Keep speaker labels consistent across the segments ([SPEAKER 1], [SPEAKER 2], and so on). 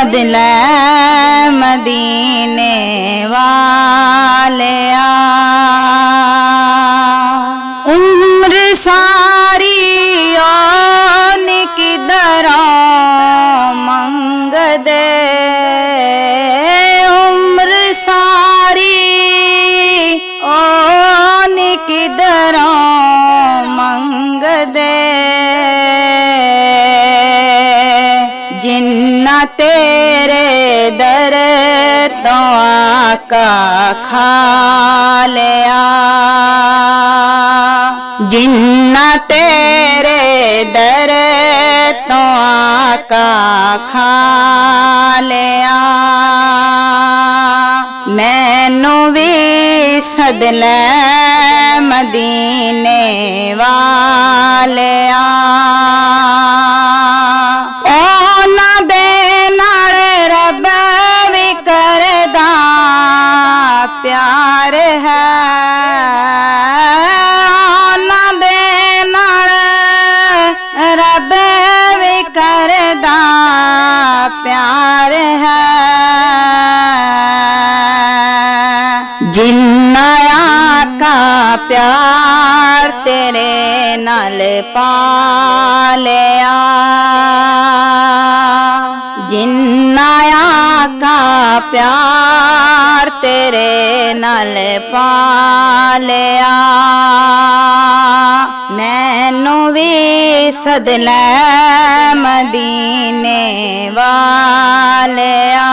[SPEAKER 1] सद लै मदीने वालिया। उम्र सारी ओने किधरों मंग दे, उम्र सारी ओने किधरों मंग दे। जिन्ना तेरे दर तो आका खा लिया, जिन्ना तेरे दर तो आका खा लिया। मैनू भी सद लै मदीने वालिया। प्यार है उन्हां दे नाल रब भी करदा प्यार है। जिन्ना आका प्यार तेरे नाल पा लिया, जिन्ना आका प्यार तेरे नाल पा लिया। मैनू भी सद लै मदीने वालिया।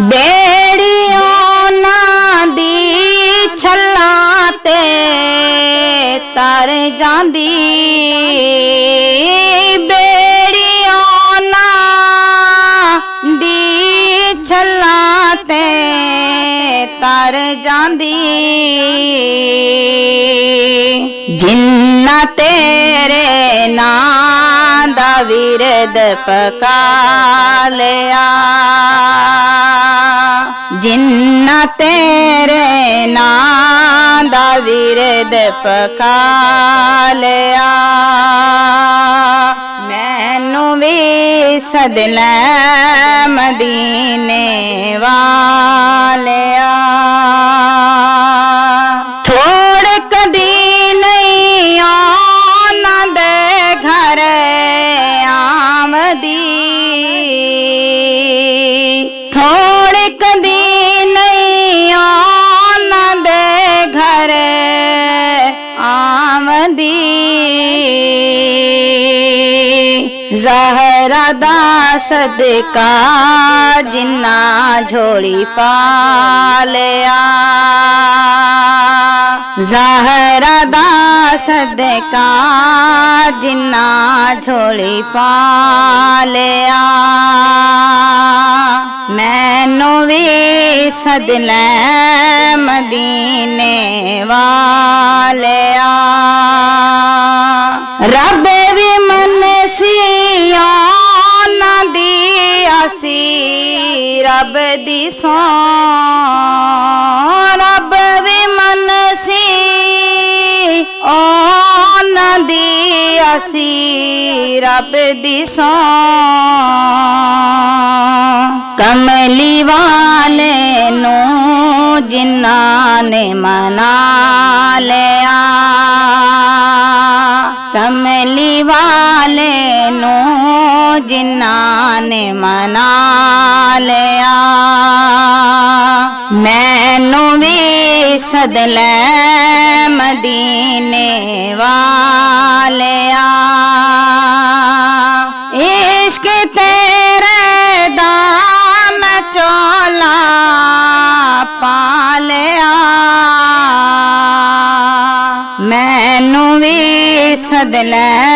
[SPEAKER 1] बेड़ियों ना दी छल्लां ते तर जांदी, छल्लां ते तर जांदी। जिन्ना तेरे नां दा विरद पका लिया, जिन्ना तेरे नां दा विरद पका लिया। मैनू भी सद लै मदीने वालिया। थोड़ कदी नहीं उन्हां दे घर आमदी, थोड़ कदी नहीं उन्हां दे घर आमदी। ज़हरा दा सदका जिन्ना झोली पा लिया, ज़हरा दा सदका जिन्ना झोली पा लिया। मैनू भी सद लै मदीने वालिया। रब भी मनसी उन्हां दी आसी, रब दी सौ रब भी मनसी उन्हां दी आसी, रब दी सौ। कमली वाले नू जिन्ना ने मना लिया, कमली वाले नू जिन्ना ने मना लिया। मैनू भी सद लै मदीने वालिया। इश्क तेरे दा मैं चोला पा लिया, मैनू भी सद लै